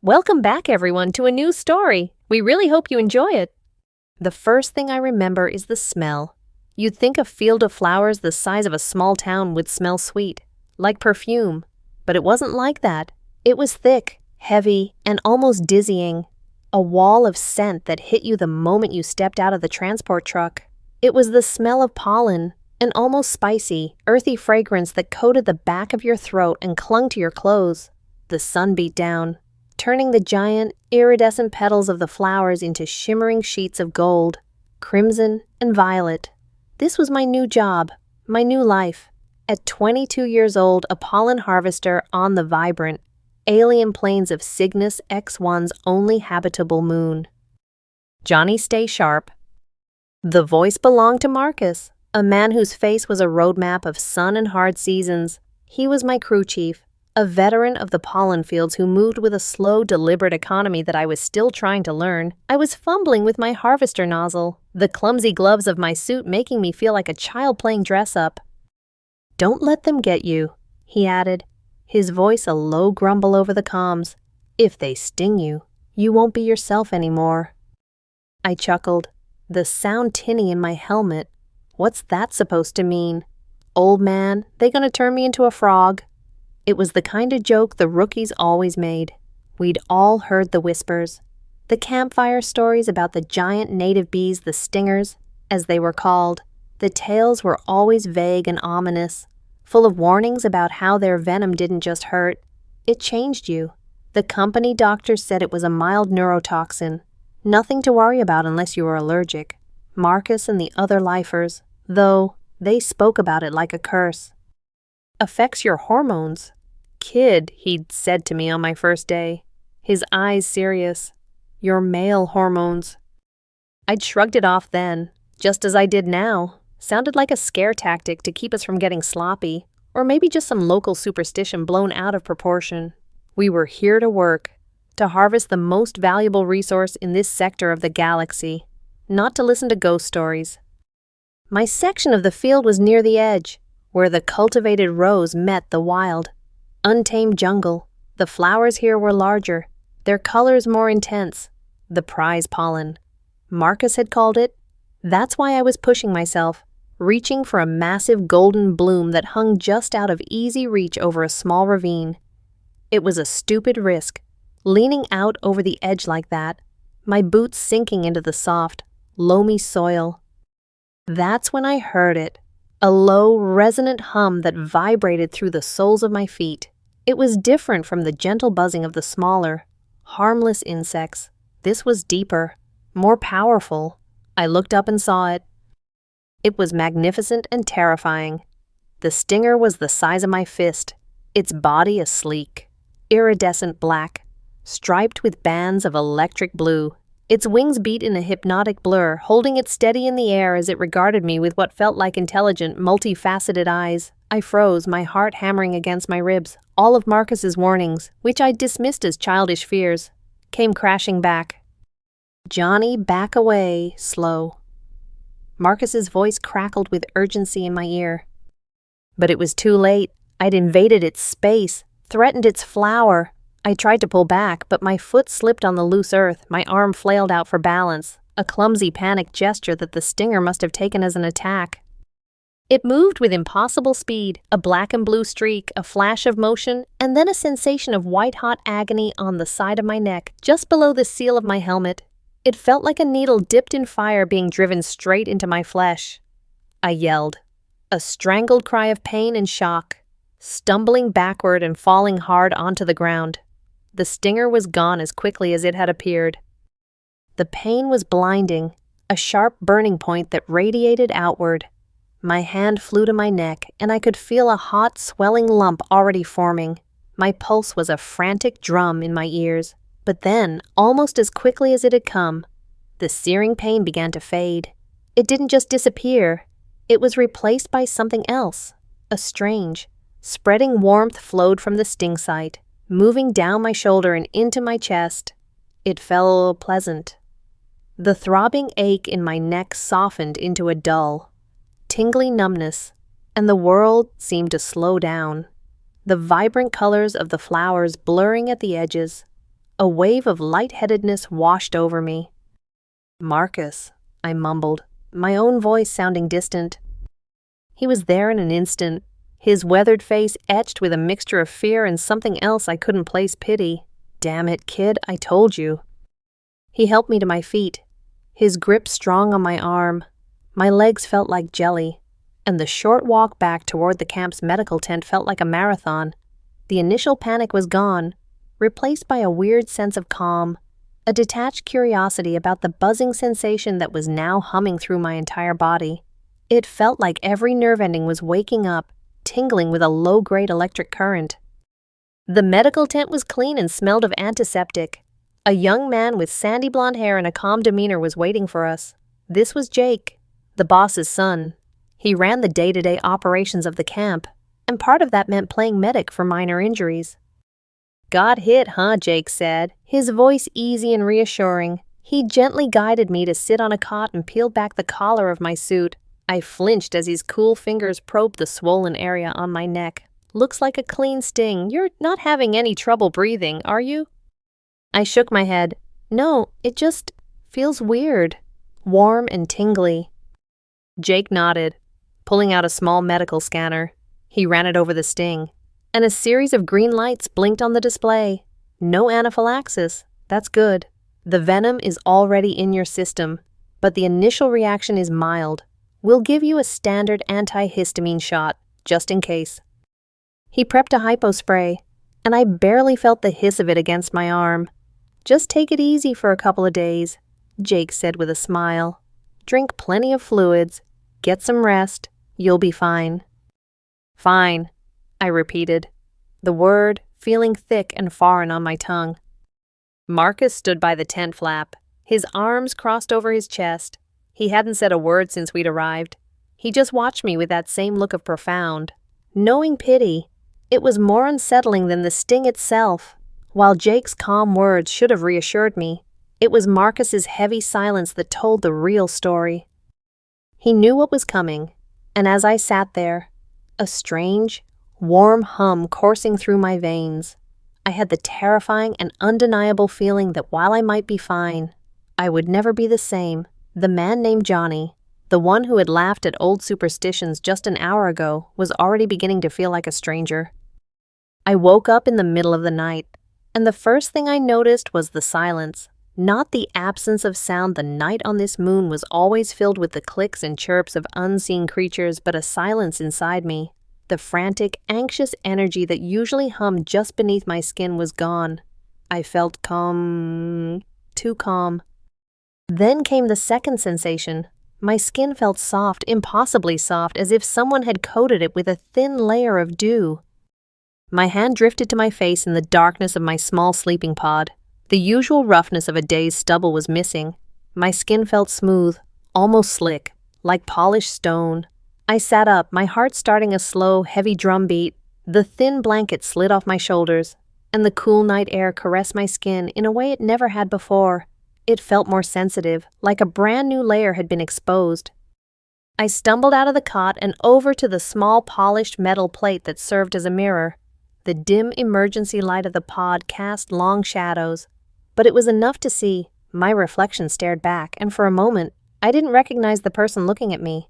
Welcome back, everyone, to a new story. We really hope you enjoy it. The first thing I remember is the smell. You'd think a field of flowers the size of a small town would smell sweet, like perfume. But it wasn't like that. It was thick, heavy, and almost dizzying. A wall of scent that hit you the moment you stepped out of the transport truck. It was the smell of pollen, an almost spicy, earthy fragrance that coated the back of your throat and clung to your clothes. The sun beat down, turning the giant, iridescent petals of the flowers into shimmering sheets of gold, crimson, and violet. This was my new job, my new life. At 22 years old, a pollen harvester on the vibrant, alien plains of Cygnus X1's only habitable moon. Johnny, stay sharp. The voice belonged to Marcus, a man whose face was a roadmap of sun and hard seasons. He was my crew chief, a veteran of the pollen fields who moved with a slow, deliberate economy that I was still trying to learn. I was fumbling with my harvester nozzle, the clumsy gloves of my suit making me feel like a child playing dress-up. "Don't let them get you," he added, his voice a low grumble over the comms. "If they sting you, you won't be yourself anymore." I chuckled, the sound tinny in my helmet. What's that supposed to mean? Old man, they gonna turn me into a frog? It was the kind of joke the rookies always made. We'd all heard the whispers, the campfire stories about the giant native bees, the stingers, as they were called. The tales were always vague and ominous, full of warnings about how their venom didn't just hurt, it changed you. The company doctors said it was a mild neurotoxin, nothing to worry about unless you were allergic. Marcus and the other lifers, though, they spoke about it like a curse. "Affects your hormones. Kid," he'd said to me on my first day, his eyes serious. "Your male hormones." I'd shrugged it off then, just as I did now. Sounded like a scare tactic to keep us from getting sloppy, or maybe just some local superstition blown out of proportion. We were here to work, to harvest the most valuable resource in this sector of the galaxy, not to listen to ghost stories. My section of the field was near the edge, where the cultivated rows met the wild, untamed jungle. The flowers here were larger, their colors more intense. The prize pollen, Marcus had called it. That's why I was pushing myself, reaching for a massive golden bloom that hung just out of easy reach over a small ravine. It was a stupid risk, leaning out over the edge like that, my boots sinking into the soft, loamy soil. That's when I heard it. A low, resonant hum that vibrated through the soles of my feet. It was different from the gentle buzzing of the smaller, harmless insects. This was deeper, more powerful. I looked up and saw it. It was magnificent and terrifying. The stinger was the size of my fist, its body a sleek, iridescent black, striped with bands of electric blue. Its wings beat in a hypnotic blur, holding it steady in the air as it regarded me with what felt like intelligent, multifaceted eyes. I froze, my heart hammering against my ribs. All of Marcus's warnings, which I dismissed as childish fears, came crashing back. "Johnny, back away, slow." Marcus's voice crackled with urgency in my ear. But it was too late. I'd invaded its space, threatened its flower. I tried to pull back, but my foot slipped on the loose earth, my arm flailed out for balance, a clumsy panic gesture that the stinger must have taken as an attack. It moved with impossible speed, a black and blue streak, a flash of motion, and then a sensation of white-hot agony on the side of my neck, just below the seal of my helmet. It felt like a needle dipped in fire being driven straight into my flesh. I yelled, a strangled cry of pain and shock, stumbling backward and falling hard onto the ground. The stinger was gone as quickly as it had appeared. The pain was blinding, a sharp burning point that radiated outward. My hand flew to my neck, and I could feel a hot, swelling lump already forming. My pulse was a frantic drum in my ears. But then, almost as quickly as it had come, the searing pain began to fade. It didn't just disappear. It was replaced by something else. A strange, spreading warmth flowed from the sting site, moving down my shoulder and into my chest. It felt pleasant. The throbbing ache in my neck softened into a dull, tingly numbness, and the world seemed to slow down. The vibrant colors of the flowers blurring at the edges, A wave of lightheadedness washed over me. "Marcus," I mumbled, my own voice sounding distant. He was there in an instant, his weathered face etched with a mixture of fear and something else I couldn't place pity. "Damn it, kid, I told you." He helped me to my feet, his grip strong on my arm. My legs felt like jelly, and the short walk back toward the camp's medical tent felt like a marathon. The initial panic was gone, replaced by a weird sense of calm, a detached curiosity about the buzzing sensation that was now humming through my entire body. It felt like every nerve ending was waking up, tingling with a low-grade electric current. The medical tent was clean and smelled of antiseptic. A young man with sandy blonde hair and a calm demeanor was waiting for us. This was Jake, the boss's son. He ran the day-to-day operations of the camp, and part of that meant playing medic for minor injuries. "Got hit, huh?" Jake said, his voice easy and reassuring. He gently guided me to sit on a cot and peeled back the collar of my suit. I flinched as his cool fingers probed the swollen area on my neck. "Looks like a clean sting. You're not having any trouble breathing, are you?" I shook my head. "No, it just feels weird. Warm and tingly." Jake nodded, pulling out a small medical scanner. He ran it over the sting, and a series of green lights blinked on the display. "No anaphylaxis. That's good. The venom is already in your system, but the initial reaction is mild. We'll give you a standard antihistamine shot, just in case." He prepped a hypo spray, and I barely felt the hiss of it against my arm. "Just take it easy for a couple of days," Jake said with a smile. "Drink plenty of fluids, get some rest, you'll be fine." "Fine," I repeated, the word feeling thick and foreign on my tongue. Marcus stood by the tent flap, his arms crossed over his chest. He hadn't said a word since we'd arrived. He just watched me with that same look of profound, knowing pity. It was more unsettling than the sting itself. While Jake's calm words should have reassured me, it was Marcus's heavy silence that told the real story. He knew what was coming, and as I sat there, a strange, warm hum coursing through my veins, I had the terrifying and undeniable feeling that while I might be fine, I would never be the same. The man named Johnny, the one who had laughed at old superstitions just an hour ago, was already beginning to feel like a stranger. I woke up in the middle of the night, and the first thing I noticed was the silence. Not the absence of sound. The night on this moon was always filled with the clicks and chirps of unseen creatures, but a silence inside me. The frantic, anxious energy that usually hummed just beneath my skin was gone. I felt calm, too calm. Then came the second sensation. My skin felt soft, impossibly soft, as if someone had coated it with a thin layer of dew. My hand drifted to my face in the darkness of my small sleeping pod. The usual roughness of a day's stubble was missing. My skin felt smooth, almost slick, like polished stone. I sat up, my heart starting a slow, heavy drum beat. The thin blanket slid off my shoulders, and the cool night air caressed my skin in a way it never had before. It felt more sensitive, like a brand new layer had been exposed. I stumbled out of the cot and over to the small polished metal plate that served as a mirror. The dim emergency light of the pod cast long shadows, but it was enough to see. My reflection stared back, and for a moment, I didn't recognize the person looking at me.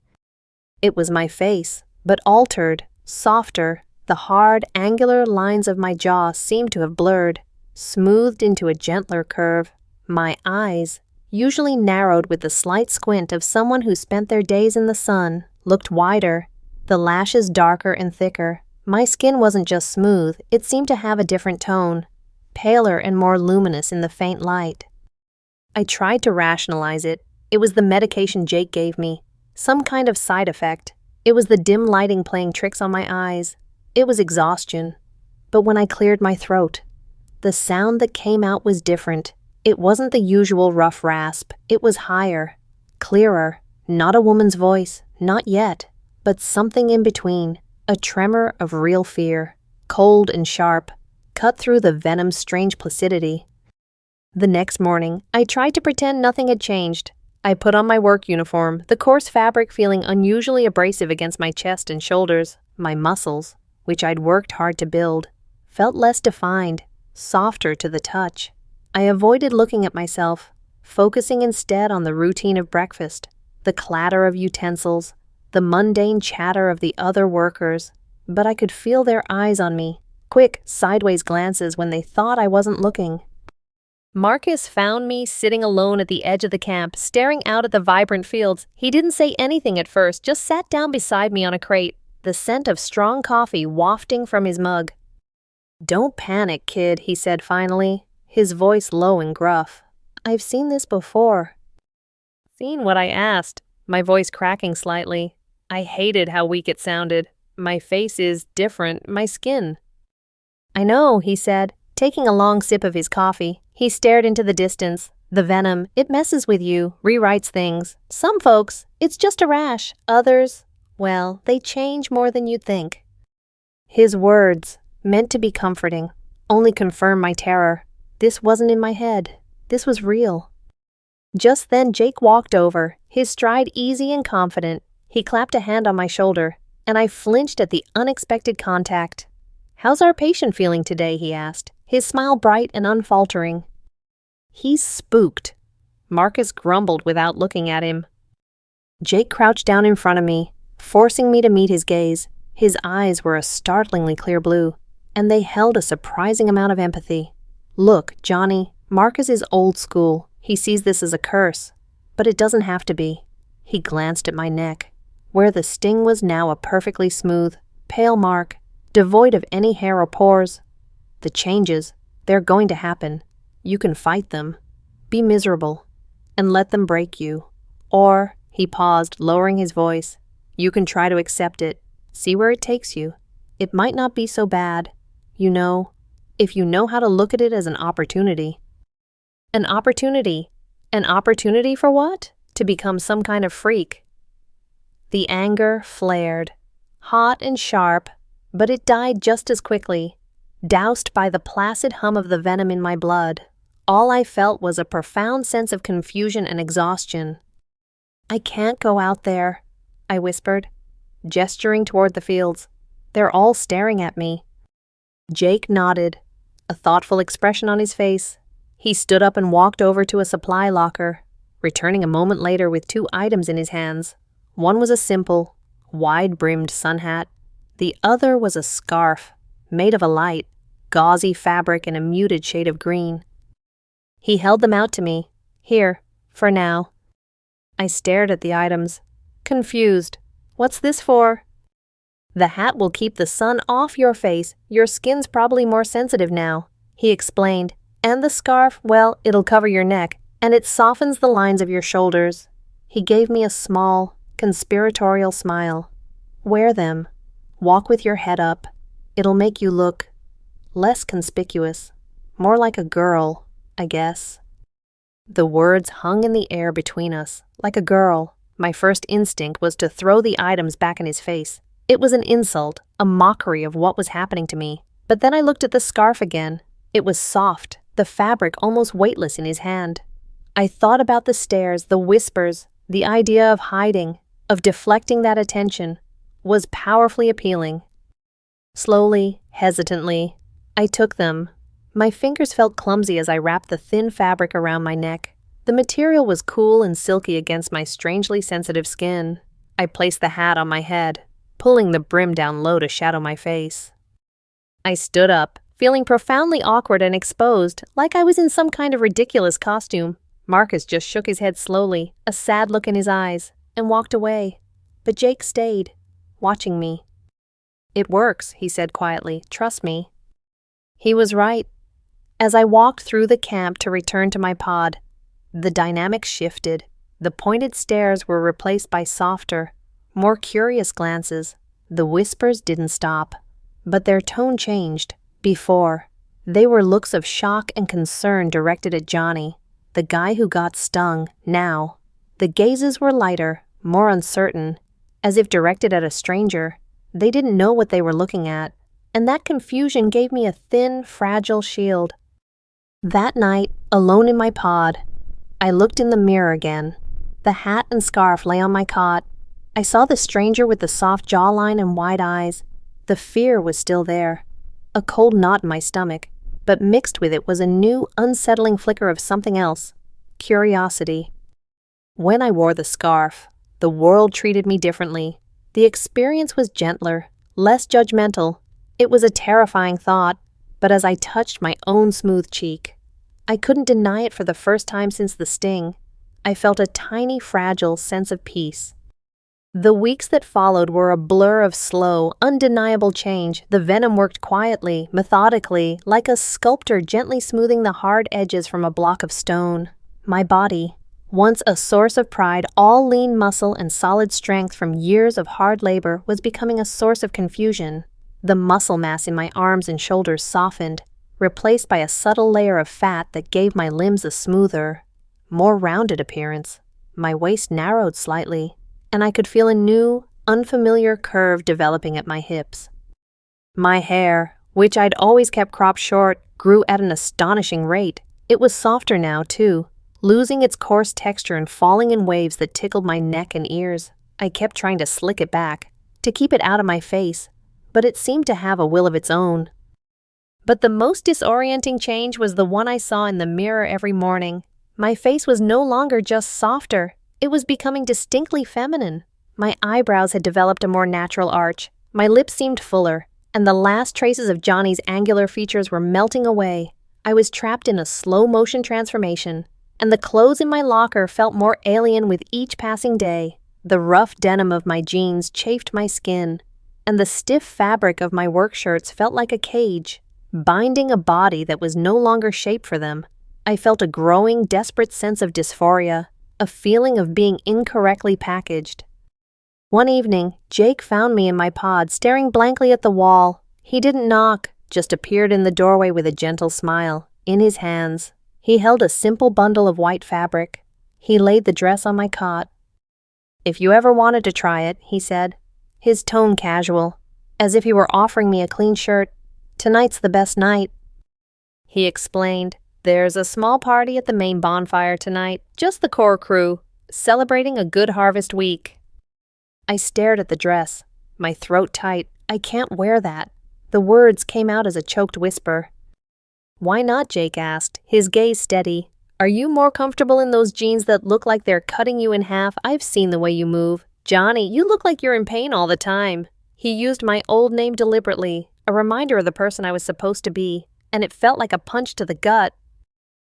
It was my face, but altered, softer. The hard, angular lines of my jaw seemed to have blurred, smoothed into a gentler curve. My eyes, usually narrowed with the slight squint of someone who spent their days in the sun, looked wider, the lashes darker and thicker. My skin wasn't just smooth, it seemed to have a different tone, paler and more luminous in the faint light. I tried to rationalize it. It was the medication Jake gave me, some kind of side effect. It was the dim lighting playing tricks on my eyes. It was exhaustion. But when I cleared my throat, the sound that came out was different. It wasn't the usual rough rasp. It was higher, clearer, not a woman's voice, not yet, but something in between, a tremor of real fear, cold and sharp, cut through the venom's strange placidity. The next morning, I tried to pretend nothing had changed. I put on my work uniform, the coarse fabric feeling unusually abrasive against my chest and shoulders. My muscles, which I'd worked hard to build, felt less defined, softer to the touch. I avoided looking at myself, focusing instead on the routine of breakfast, the clatter of utensils, the mundane chatter of the other workers, but I could feel their eyes on me, quick, sideways glances when they thought I wasn't looking. Marcus found me sitting alone at the edge of the camp, staring out at the vibrant fields. He didn't say anything at first, just sat down beside me on a crate, the scent of strong coffee wafting from his mug. "Don't panic, kid," he said finally, his voice low and gruff. "I've seen this before." Seen what I asked, my voice cracking slightly. I hated how weak it sounded. My face is different, my skin. "I know," he said, taking a long sip of his coffee. He stared into the distance. "The venom, it messes with you, rewrites things. Some folks, it's just a rash. Others, well, they change more than you'd think." His words, meant to be comforting, only confirmed my terror. This wasn't in my head. This was real. Just then Jake walked over, his stride easy and confident. He clapped a hand on my shoulder, and I flinched at the unexpected contact. "How's our patient feeling today?" he asked, his smile bright and unfaltering. "He's spooked," Marcus grumbled without looking at him. Jake crouched down in front of me, forcing me to meet his gaze. His eyes were a startlingly clear blue, and they held a surprising amount of empathy. "Look, Johnny, Marcus is old school. He sees this as a curse, but it doesn't have to be." He glanced at my neck, where the sting was now a perfectly smooth, pale mark, devoid of any hair or pores. "The changes, they're going to happen. You can fight them, be miserable, and let them break you. Or," he paused, lowering his voice, "you can try to accept it, see where it takes you. It might not be so bad, you know, if you know how to look at it as an opportunity." An opportunity? An opportunity for what? To become some kind of freak. The anger flared, hot and sharp, but it died just as quickly, doused by the placid hum of the venom in my blood. All I felt was a profound sense of confusion and exhaustion. "I can't go out there," I whispered, gesturing toward the fields. "They're all staring at me." Jake nodded, a thoughtful expression on his face. He stood up and walked over to a supply locker, returning a moment later with 2 items in his hands. One was a simple, wide-brimmed sun hat. The other was a scarf, made of a light, gauzy fabric in a muted shade of green. He held them out to me. "Here, for now." I stared at the items, confused. "What's this for?" "The hat will keep the sun off your face. Your skin's probably more sensitive now," he explained. "And the scarf, well, it'll cover your neck, and it softens the lines of your shoulders." He gave me a small, conspiratorial smile. "Wear them. Walk with your head up. It'll make you look less conspicuous, more like a girl, I guess." The words hung in the air between us, like a girl. My first instinct was to throw the items back in his face. It was an insult, a mockery of what was happening to me. But then I looked at the scarf again. It was soft, the fabric almost weightless in his hand. I thought about the stares, the whispers, the idea of hiding, of deflecting that attention, was powerfully appealing. Slowly, hesitantly, I took them. My fingers felt clumsy as I wrapped the thin fabric around my neck. The material was cool and silky against my strangely sensitive skin. I placed the hat on my head, pulling the brim down low to shadow my face. I stood up, feeling profoundly awkward and exposed, like I was in some kind of ridiculous costume. Marcus just shook his head slowly, a sad look in his eyes, and walked away. But Jake stayed, watching me. "It works," he said quietly. "Trust me." He was right. As I walked through the camp to return to my pod, the dynamic shifted. The pointed stares were replaced by softer, more curious glances. The whispers didn't stop, but their tone changed. Before, they were looks of shock and concern directed at Johnny, the guy who got stung. Now, the gazes were lighter, more uncertain, as if directed at a stranger. They didn't know what they were looking at, and that confusion gave me a thin, fragile shield. That night, alone in my pod, I looked in the mirror again. The hat and scarf lay on my cot. I saw the stranger with the soft jawline and wide eyes. The fear was still there, a cold knot in my stomach. but mixed with it was a new, unsettling flicker of something else: curiosity. When I wore the scarf, the world treated me differently. The experience was gentler, less judgmental. It was a terrifying thought, but as I touched my own smooth cheek, I couldn't deny it for the first time since the sting. I felt a tiny, fragile sense of peace. The weeks that followed were a blur of slow, undeniable change. The venom worked quietly, methodically, like a sculptor gently smoothing the hard edges from a block of stone. My body, once a source of pride, all lean muscle and solid strength from years of hard labor, was becoming a source of confusion. The muscle mass in my arms and shoulders softened, replaced by a subtle layer of fat that gave my limbs a smoother, more rounded appearance. My waist narrowed slightly, and I could feel a new, unfamiliar curve developing at my hips. My hair, which I'd always kept cropped short, grew at an astonishing rate. It was softer now, too, losing its coarse texture and falling in waves that tickled my neck and ears. I kept trying to slick it back, to keep it out of my face, but it seemed to have a will of its own. But the most disorienting change was the one I saw in the mirror every morning. My face was no longer just softer, it was becoming distinctly feminine. My eyebrows had developed a more natural arch, my lips seemed fuller, and the last traces of Johnny's angular features were melting away. I was trapped in a slow-motion transformation, and the clothes in my locker felt more alien with each passing day. The rough denim of my jeans chafed my skin, and the stiff fabric of my work shirts felt like a cage, binding a body that was no longer shaped for them. I felt a growing, desperate sense of dysphoria, a feeling of being incorrectly packaged. One evening, Jake found me in my pod, staring blankly at the wall. He didn't knock, just appeared in the doorway with a gentle smile. In his hands, he held a simple bundle of white fabric. He laid the dress on my cot. "If you ever wanted to try it," he said, his tone casual, as if he were offering me a clean shirt. "Tonight's the best night." He explained, "There's a small party at the main bonfire tonight, just the core crew, celebrating a good harvest week." I stared at the dress, my throat tight. "I can't wear that." The words came out as a choked whisper. "Why not?" Jake asked, his gaze steady. "Are you more comfortable in those jeans that look like they're cutting you in half? I've seen the way you move. Johnny, you look like you're in pain all the time." He used my old name deliberately, a reminder of the person I was supposed to be, and it felt like a punch to the gut.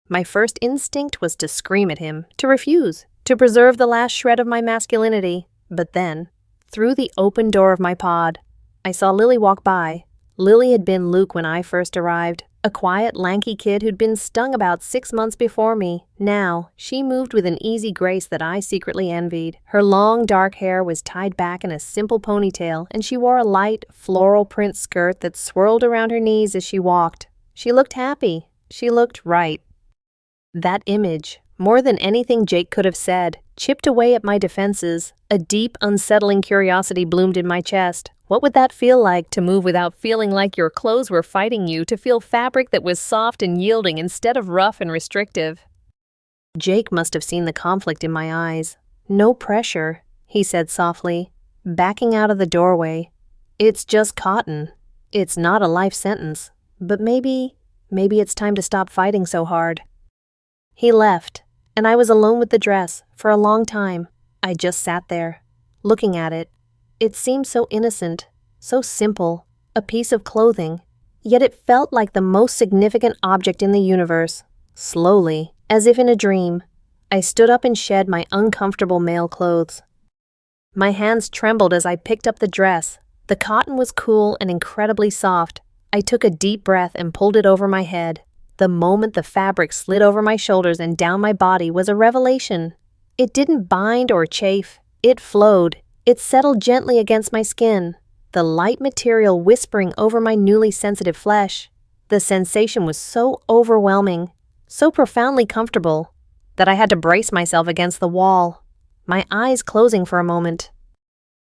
My first instinct was to scream at him, to refuse, to preserve the last shred of my masculinity. But then, through the open door of my pod, I saw Lily walk by. Lily had been Luke when I first arrived, a quiet, lanky kid who'd been stung about 6 months before me. Now, she moved with an easy grace that I secretly envied. Her long, dark hair was tied back in a simple ponytail, and she wore a light, floral print skirt that swirled around her knees as she walked. She looked happy. She looked right. That image, more than anything Jake could have said, chipped away at my defenses. A deep, unsettling curiosity bloomed in my chest. What would that feel like, to move without feeling like your clothes were fighting you, to feel fabric that was soft and yielding instead of rough and restrictive? Jake must have seen the conflict in my eyes. "No pressure," he said softly, backing out of the doorway. "It's just cotton. It's not a life sentence. But maybe it's time to stop fighting so hard." He left, and I was alone with the dress for a long time. I just sat there, looking at it. It seemed so innocent, so simple, a piece of clothing, yet it felt like the most significant object in the universe. Slowly, as if in a dream, I stood up and shed my uncomfortable male clothes. My hands trembled as I picked up the dress. The cotton was cool and incredibly soft. I took a deep breath and pulled it over my head. The moment the fabric slid over my shoulders and down my body was a revelation. It didn't bind or chafe. It flowed. It settled gently against my skin, the light material whispering over my newly sensitive flesh. The sensation was so overwhelming, so profoundly comfortable, that I had to brace myself against the wall, my eyes closing for a moment.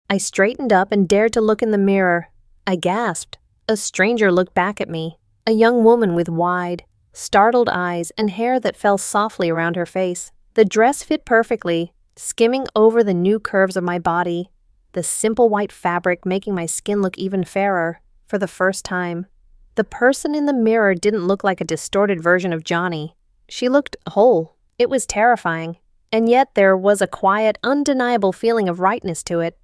I straightened up and dared to look in the mirror. I gasped. A stranger looked back at me, a young woman with wide, startled eyes and hair that fell softly around her face. The dress fit perfectly, skimming over the new curves of my body, the simple white fabric making my skin look even fairer. For the first time, The person in the mirror didn't look like a distorted version of Johnny. She looked whole. It was terrifying. And yet there was a quiet, undeniable feeling of rightness to it.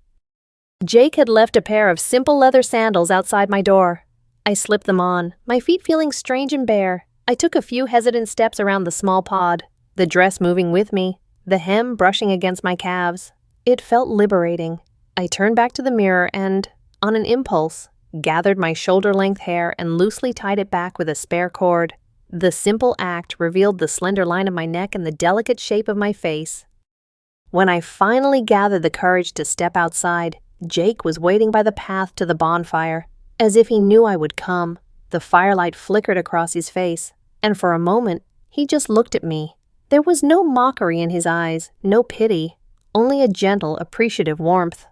Jake had left a pair of simple leather sandals outside my door. I slipped them on, my feet feeling strange and bare. I took a few hesitant steps around the small pod, the dress moving with me, the hem brushing against my calves. It felt liberating. I turned back to the mirror and, on an impulse, gathered my shoulder-length hair and loosely tied it back with a spare cord. The simple act revealed the slender line of my neck and the delicate shape of my face. When I finally gathered the courage to step outside, Jake was waiting by the path to the bonfire, as if he knew I would come. The firelight flickered across his face, and for a moment, he just looked at me. There was no mockery in his eyes, no pity, only a gentle, appreciative warmth.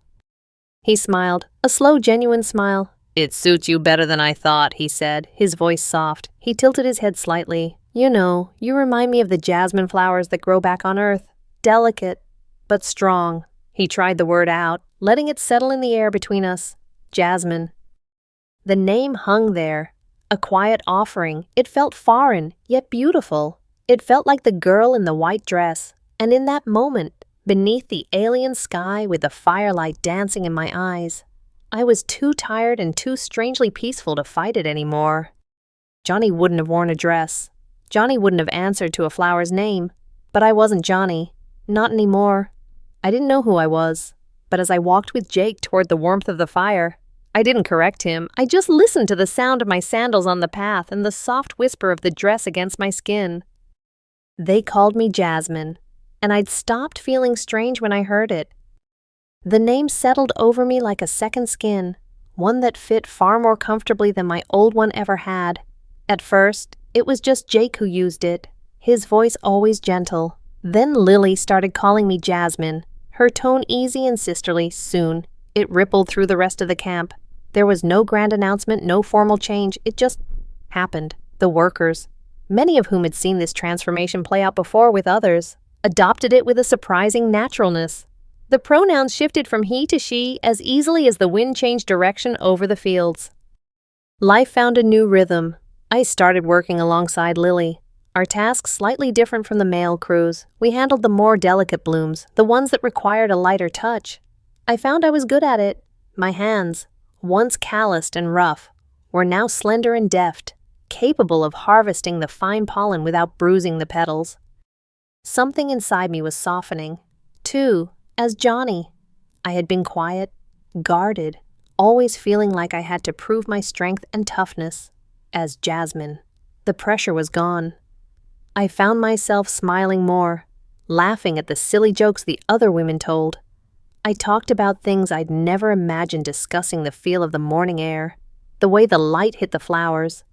He smiled, a slow, genuine smile. "It suits you better than I thought," he said, his voice soft. He tilted his head slightly. "You know, you remind me of the jasmine flowers that grow back on Earth. Delicate, but strong." He tried the word out, letting it settle in the air between us. Jasmine. The name hung there, a quiet offering. It felt foreign, yet beautiful. It felt like the girl in the white dress. And in that moment, beneath the alien sky with the firelight dancing in my eyes, I was too tired and too strangely peaceful to fight it anymore. Johnny wouldn't have worn a dress. Johnny wouldn't have answered to a flower's name. But I wasn't Johnny. Not anymore. I didn't know who I was. But as I walked with Jake toward the warmth of the fire, I didn't correct him. I just listened to the sound of my sandals on the path and the soft whisper of the dress against my skin. They called me Jasmine, and I'd stopped feeling strange when I heard it. The name settled over me like a second skin, one that fit far more comfortably than my old one ever had. At first, it was just Jake who used it, his voice always gentle. Then Lily started calling me Jasmine, her tone easy and sisterly. Soon, it rippled through the rest of the camp. There was no grand announcement, no formal change. It just happened. The workers, many of whom had seen this transformation play out before with others, adopted it with a surprising naturalness. The pronouns shifted from he to she as easily as the wind changed direction over the fields. Life found a new rhythm. I started working alongside Lily. Our tasks slightly different from the male crews. We handled the more delicate blooms, the ones that required a lighter touch. I found I was good at it. My hands, once calloused and rough, were now slender and deft, capable of harvesting the fine pollen without bruising the petals. Something inside me was softening, too, as Johnny. I had been quiet, guarded, always feeling like I had to prove my strength and toughness. As Jasmine, the pressure was gone. I found myself smiling more, laughing at the silly jokes the other women told. I talked about things I'd never imagined discussing: the feel of the morning air, the way the light hit the flowers,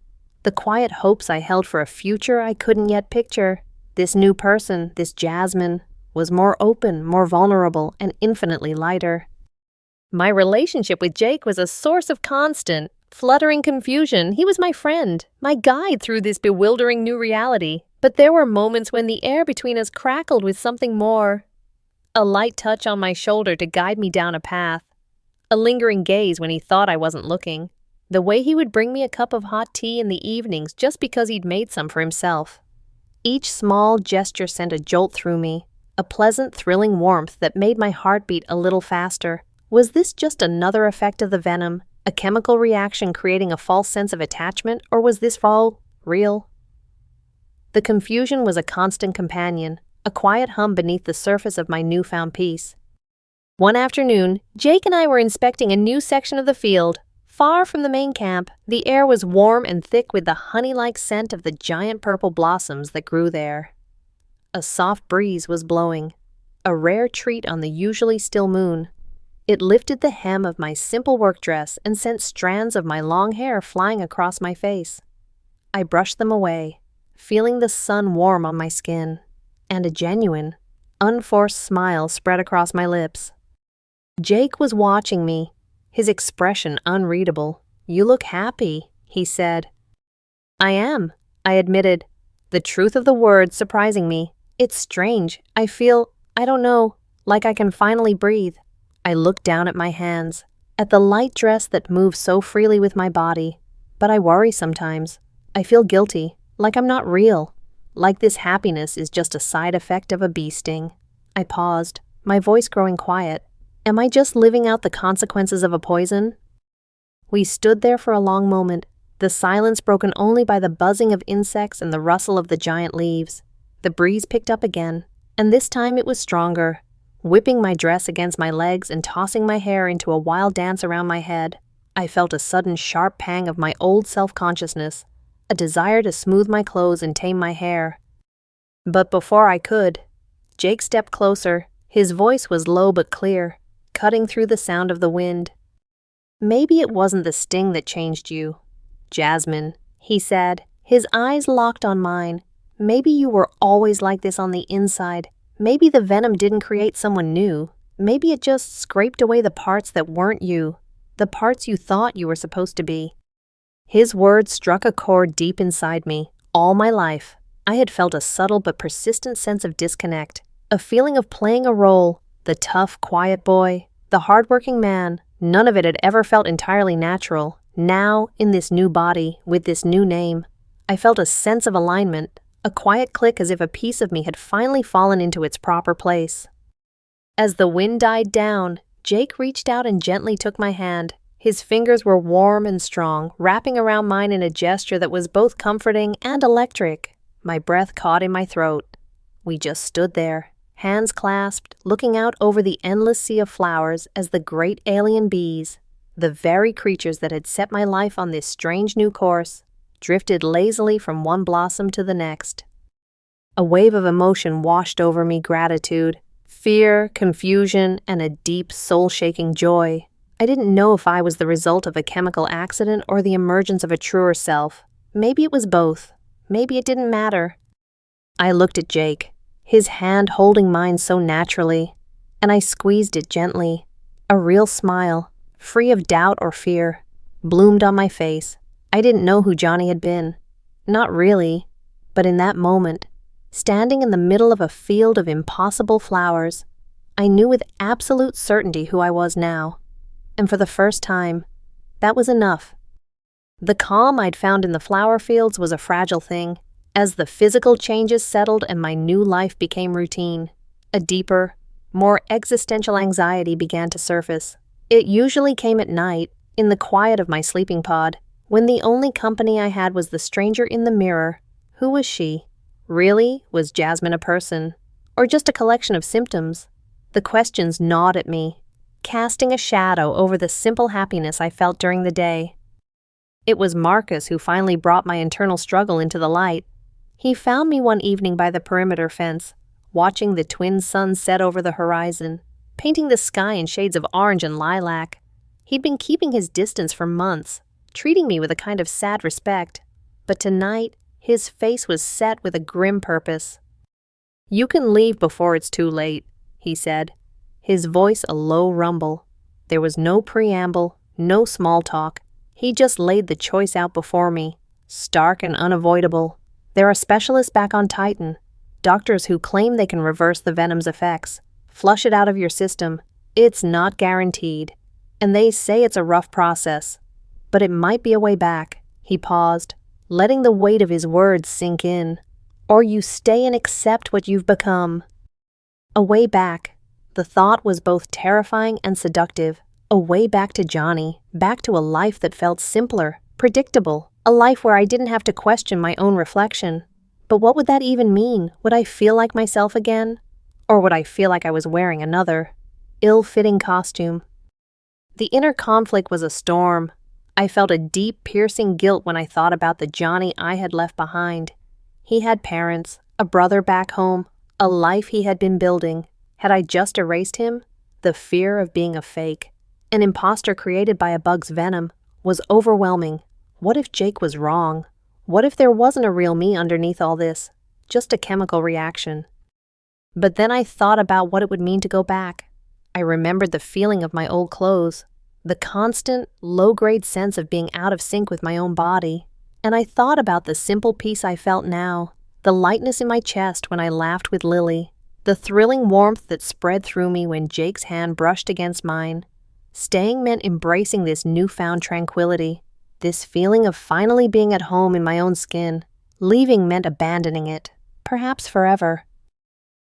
the quiet hopes I held for a future I couldn't yet picture. This new person, this Jasmine, was more open, more vulnerable, and infinitely lighter. My relationship with Jake was a source of constant, fluttering confusion. He was my friend, my guide through this bewildering new reality. But there were moments when the air between us crackled with something more. A light touch on my shoulder to guide me down a path. A lingering gaze when he thought I wasn't looking. The way he would bring me a cup of hot tea in the evenings just because he'd made some for himself. Each small gesture sent a jolt through me, a pleasant, thrilling warmth that made my heart beat a little faster. Was this just another effect of the venom, a chemical reaction creating a false sense of attachment, or was this all real? The confusion was a constant companion, a quiet hum beneath the surface of my newfound peace. One afternoon, Jake and I were inspecting a new section of the field. Far from the main camp, the air was warm and thick with the honey-like scent of the giant purple blossoms that grew there. A soft breeze was blowing, a rare treat on the usually still moon. It lifted the hem of my simple work dress and sent strands of my long hair flying across my face. I brushed them away, feeling the sun warm on my skin, and a genuine, unforced smile spread across my lips. Jake was watching me, his expression unreadable. "You look happy," he said. "I am," I admitted, the truth of the words surprising me. "It's strange. I feel, I don't know, like I can finally breathe." I looked down at my hands, at the light dress that moved so freely with my body. But I worry sometimes. I feel guilty, like I'm not real, like this happiness is just a side effect of a bee sting. I paused, my voice growing quiet. Am I just living out the consequences of a poison? We stood there for a long moment, the silence broken only by the buzzing of insects and the rustle of the giant leaves. The breeze picked up again, and this time it was stronger, whipping my dress against my legs and tossing my hair into a wild dance around my head. I felt a sudden sharp pang of my old self-consciousness, a desire to smooth my clothes and tame my hair. But before I could, Jake stepped closer. His voice was low but clear, cutting through the sound of the wind. Maybe it wasn't the sting that changed you, Jasmine, he said, his eyes locked on mine. Maybe you were always like this on the inside. Maybe the venom didn't create someone new. Maybe it just scraped away the parts that weren't you, the parts you thought you were supposed to be. His words struck a chord deep inside me. All my life, I had felt a subtle but persistent sense of disconnect, a feeling of playing a role, the tough, quiet boy, the hardworking man. None of it had ever felt entirely natural. Now, in this new body, with this new name, I felt a sense of alignment, a quiet click as if a piece of me had finally fallen into its proper place. As the wind died down, Jake reached out and gently took my hand. His fingers were warm and strong, wrapping around mine in a gesture that was both comforting and electric. My breath caught in my throat. We just stood there, hands clasped, looking out over the endless sea of flowers as the great alien bees, the very creatures that had set my life on this strange new course, drifted lazily from one blossom to the next. A wave of emotion washed over me, gratitude, fear, confusion, and a deep, soul-shaking joy. I didn't know if I was the result of a chemical accident or the emergence of a truer self. Maybe it was both. Maybe it didn't matter. I looked at Jake, his hand holding mine so naturally, and I squeezed it gently. A real smile, free of doubt or fear, bloomed on my face. I didn't know who Johnny had been. Not really. But in that moment, standing in the middle of a field of impossible flowers, I knew with absolute certainty who I was now. And for the first time, that was enough. The calm I'd found in the flower fields was a fragile thing. As the physical changes settled and my new life became routine, a deeper, more existential anxiety began to surface. It usually came at night, in the quiet of my sleeping pod, when the only company I had was the stranger in the mirror. Who was she? Really, was Jasmine a person? Or just a collection of symptoms? The questions gnawed at me, casting a shadow over the simple happiness I felt during the day. It was Marcus who finally brought my internal struggle into the light. He found me one evening by the perimeter fence, watching the twin suns set over the horizon, painting the sky in shades of orange and lilac. He'd been keeping his distance for months, treating me with a kind of sad respect. But tonight, his face was set with a grim purpose. "You can leave before it's too late," he said, his voice a low rumble. There was no preamble, no small talk. He just laid the choice out before me, stark and unavoidable. There are specialists back on Titan, doctors who claim they can reverse the venom's effects, flush it out of your system. It's not guaranteed, and they say it's a rough process. But it might be a way back. He paused, letting the weight of his words sink in. Or you stay and accept what you've become. A way back. The thought was both terrifying and seductive. A way back to Johnny, back to a life that felt simpler, predictable, a life where I didn't have to question my own reflection. But what would that even mean? Would I feel like myself again? Or would I feel like I was wearing another, ill-fitting costume? The inner conflict was a storm. I felt a deep, piercing guilt when I thought about the Johnny I had left behind. He had parents, a brother back home, a life he had been building. Had I just erased him? The fear of being a fake, an imposter created by a bug's venom, was overwhelming. What if Jake was wrong? What if there wasn't a real me underneath all this? Just a chemical reaction. But then I thought about what it would mean to go back. I remembered the feeling of my old clothes, the constant, low-grade sense of being out of sync with my own body. And I thought about the simple peace I felt now, the lightness in my chest when I laughed with Lily, the thrilling warmth that spread through me when Jake's hand brushed against mine. Staying meant embracing this newfound tranquility. This feeling of finally being at home in my own skin. Leaving meant abandoning it, perhaps forever.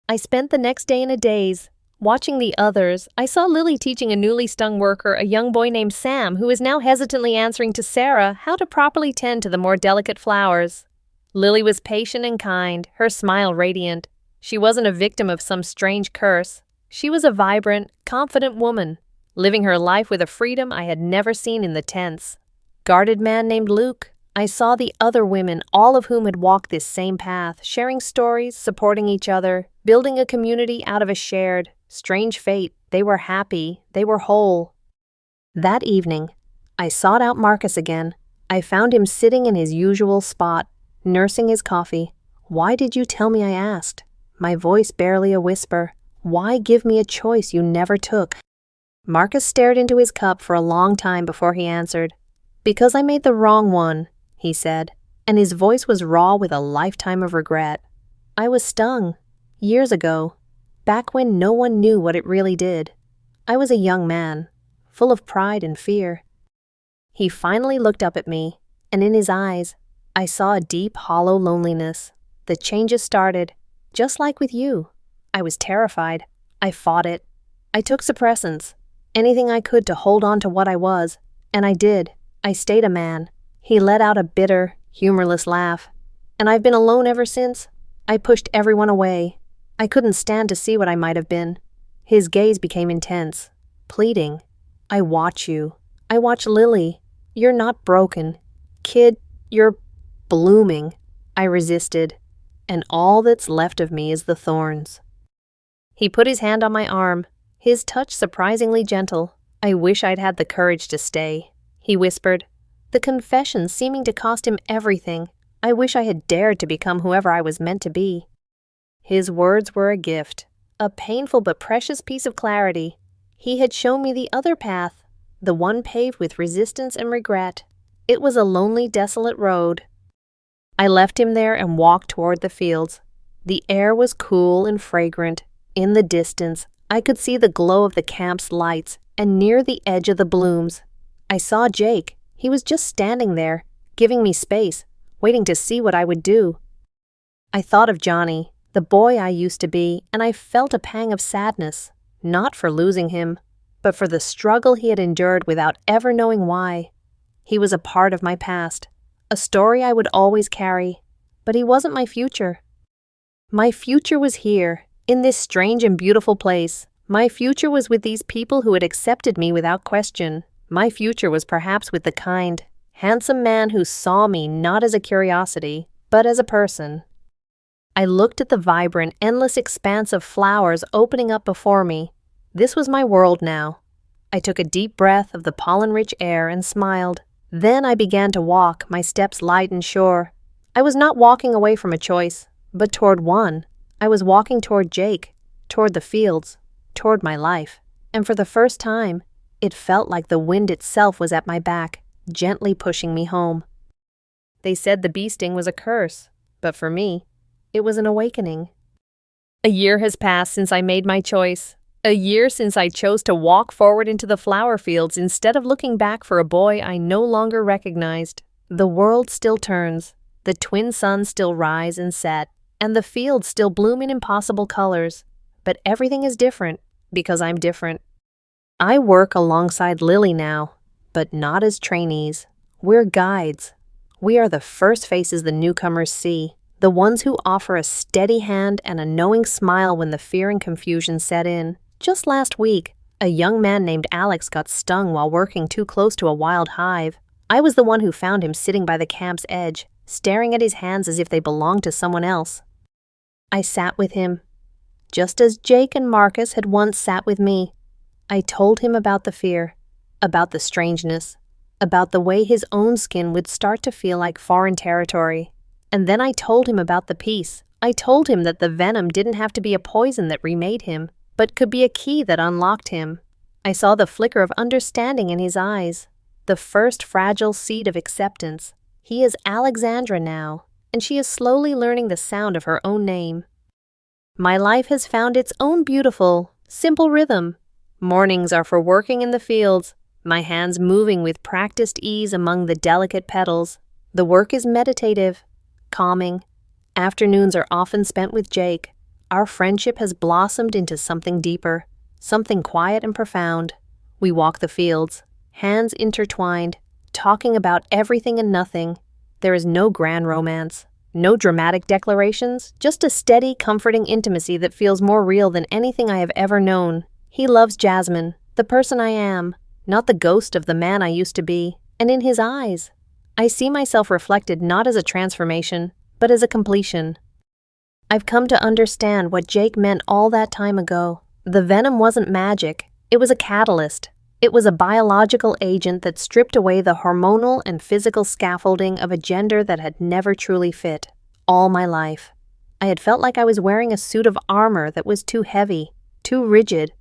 I spent the next day in a daze. Watching the others, I saw Lily teaching a newly stung worker, a young boy named Sam, who is now hesitantly answering to Sarah how to properly tend to the more delicate flowers. Lily was patient and kind, her smile radiant. She wasn't a victim of some strange curse. She was a vibrant, confident woman, living her life with a freedom I had never seen in the tents. Guarded man named Luke. I saw the other women, all of whom had walked this same path, sharing stories, supporting each other, building a community out of a shared, strange fate. They were happy. They were whole. That evening, I sought out Marcus again. I found him sitting in his usual spot, nursing his coffee. "Why did you tell me?" I asked, my voice barely a whisper. "Why give me a choice you never took?" Marcus stared into his cup for a long time before he answered. "Because I made the wrong one," he said, and his voice was raw with a lifetime of regret. "I was stung. Years ago. Back when no one knew what it really did. I was a young man, full of pride and fear." He finally looked up at me, and in his eyes, I saw a deep, hollow loneliness. The changes started, just like with you. I was terrified. I fought it. I took suppressants, anything I could to hold on to what I was, and I did. I stayed a man. He let out a bitter, humorless laugh. "And I've been alone ever since. I pushed everyone away. I couldn't stand to see what I might have been." His gaze became intense, pleading. "I watch you. I watch Lily. You're not broken. Kid, you're blooming." I resisted, and all that's left of me is the thorns. He put his hand on my arm, his touch surprisingly gentle. "I wish I'd had the courage to stay," he whispered, the confession seeming to cost him everything. "I wish I had dared to become whoever I was meant to be." His words were a gift, a painful but precious piece of clarity. He had shown me the other path, the one paved with resistance and regret. It was a lonely, desolate road. I left him there and walked toward the fields. The air was cool and fragrant. In the distance, I could see the glow of the camp's lights, and near the edge of the blooms, I saw Jake. He was just standing there, giving me space, waiting to see what I would do. I thought of Johnny, the boy I used to be, and I felt a pang of sadness, not for losing him, but for the struggle he had endured without ever knowing why. He was a part of my past, a story I would always carry, but he wasn't my future. My future was here, in this strange and beautiful place. My future was with these people who had accepted me without question. My future was perhaps with the kind, handsome man who saw me not as a curiosity, but as a person. I looked at the vibrant, endless expanse of flowers opening up before me. This was my world now. I took a deep breath of the pollen-rich air and smiled. Then I began to walk, my steps light and sure. I was not walking away from a choice, but toward one. I was walking toward Jake, toward the fields, toward my life. And for the first time, it felt like the wind itself was at my back, gently pushing me home. They said the bee sting was a curse, but for me, it was an awakening. A year has passed since I made my choice. A year since I chose to walk forward into the flower fields instead of looking back for a boy I no longer recognized. The world still turns, the twin suns still rise and set, and the fields still bloom in impossible colors. But everything is different because I'm different. I work alongside Lily now, but not as trainees. We're guides. We are the first faces the newcomers see, the ones who offer a steady hand and a knowing smile when the fear and confusion set in. Just last week, a young man named Alex got stung while working too close to a wild hive. I was the one who found him sitting by the camp's edge, staring at his hands as if they belonged to someone else. I sat with him, just as Jake and Marcus had once sat with me. I told him about the fear, about the strangeness, about the way his own skin would start to feel like foreign territory. And then I told him about the peace. I told him that the venom didn't have to be a poison that remade him, but could be a key that unlocked him. I saw the flicker of understanding in his eyes, the first fragile seed of acceptance. He is Alexandra now, and she is slowly learning the sound of her own name. My life has found its own beautiful, simple rhythm. Mornings are for working in the fields. my hands moving with practiced ease among the delicate petals. The work is meditative, calming. Afternoons are often spent with Jake. Our friendship has blossomed into something deeper, something quiet and profound. We walk the fields, hands intertwined, talking about everything and nothing. There is no grand romance, no dramatic declarations, just a steady, comforting intimacy that feels more real than anything I have ever known. He loves Jasmine, the person I am, not the ghost of the man I used to be. And in his eyes, I see myself reflected not as a transformation, but as a completion. I've come to understand what Jake meant all that time ago. The venom wasn't magic. It was a catalyst. It was a biological agent that stripped away the hormonal and physical scaffolding of a gender that had never truly fit. All my life, I had felt like I was wearing a suit of armor that was too heavy, too rigid.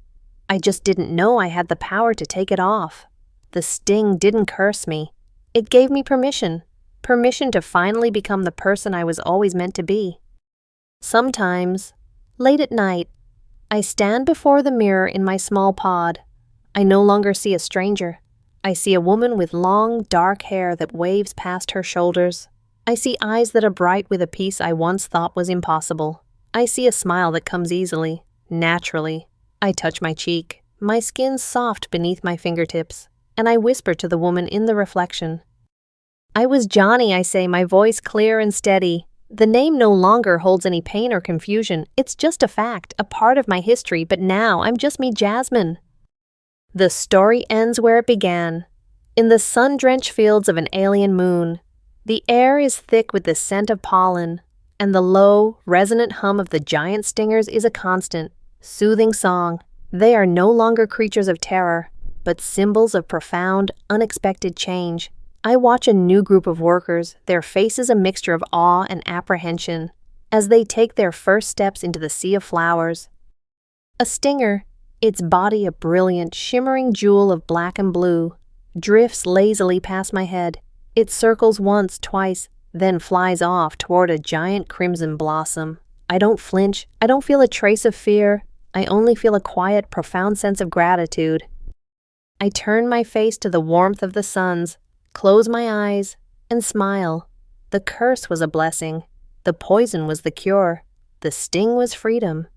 I just didn't know I had the power to take it off. The sting didn't curse me. It gave me permission to finally become the person I was always meant to be. Sometimes, late at night, I stand before the mirror in my small pod. I no longer see a stranger. I see a woman with long, dark hair that waves past her shoulders. I see eyes that are bright with a peace I once thought was impossible. I see a smile that comes easily, naturally. I touch my cheek, my skin soft beneath my fingertips, and I whisper to the woman in the reflection. I was Johnny, I say, my voice clear and steady. The name no longer holds any pain or confusion. It's just a fact, a part of my history, but now I'm just me, Jasmine. The story ends where it began, in the sun-drenched fields of an alien moon. The air is thick with the scent of pollen, and the low, resonant hum of the giant stingers is a constant, soothing song. They are no longer creatures of terror, but symbols of profound, unexpected change. I watch a new group of workers, their faces a mixture of awe and apprehension, as they take their first steps into the sea of flowers. A stinger, its body a brilliant, shimmering jewel of black and blue, drifts lazily past my head. It circles once, twice, then flies off toward a giant crimson blossom. I don't flinch. I don't feel a trace of fear. I only feel a quiet, profound sense of gratitude. I turn my face to the warmth of the suns, close my eyes, and smile. The curse was a blessing. The poison was the cure. The sting was freedom.